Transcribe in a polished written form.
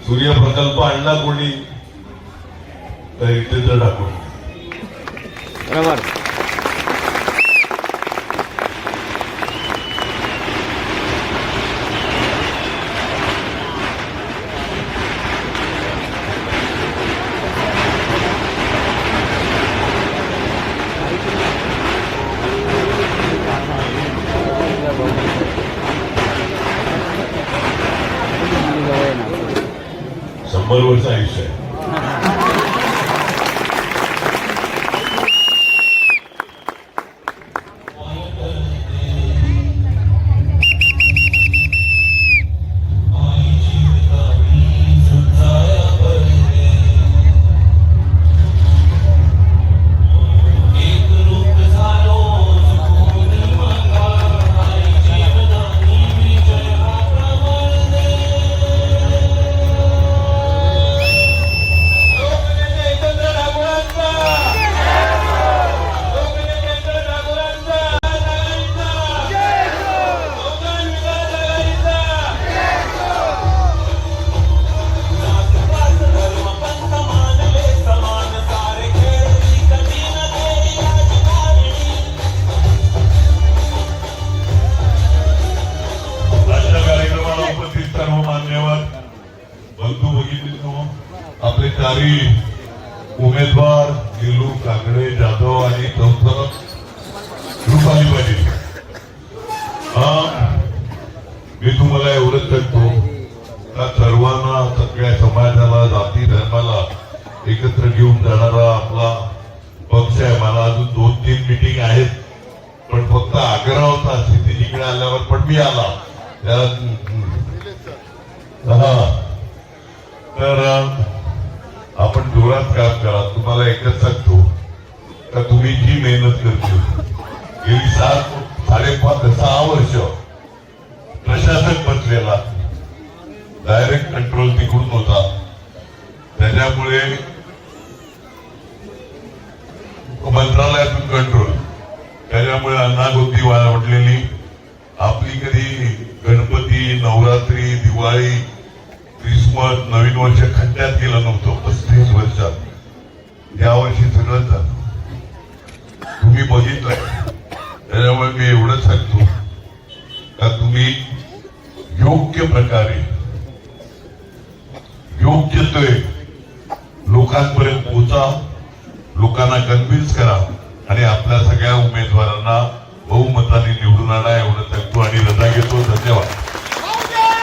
सूर्य प्रकल्प आणला कोणी तर इथे तर टाकून बरोबर. 100 वर्ष आयुष्य आहे. आपले चारी उमेदवार नीलू काकडे जाधव आणि चौथं रुपाली पाटील. मी तुम्हाला एवढंच सांगतो का सर्वांना सगळ्या समाजाला जाती धर्माला एकत्र घेऊन जाणारा आपला पक्ष आहे. मला अजून 2-3 मीटिंग आहेत पण फक्त आग्रह होता स्थितीकडे आल्यावर पण मी आला तर आपण जोरात काम करा. तुम्हाला एकच सांगतो का तुम्ही जी मेहनत करतो गेली 6.5 वर्ष प्रशासक बसलेला डायरेक्ट कंट्रोल तिकडून होता त्याच्यामुळे मंत्रालयातून कंट्रोल त्याच्यामुळे अनागोंदी वाढलेली आपली कधी गणपती नवरात्री दिवाळी क्रिसमस नवीन वर्ष खड्ड्यात गेलं नव्हतं 35 वर्षात. यावर्षी सगळं झालं तुम्ही बघितलंय. त्याच्यामुळे मी एवढंच सांगतो का तुम्ही योग्य प्रकारे योग्य ते लोकांपर्यंत पोहोचा लोकांना कन्व्हिन्स करा आणि आपल्या सगळ्या उमेदवारांना बहुमताने निवडून आणा एवढं सांगतो आणि रजा घेतो. धन्यवाद.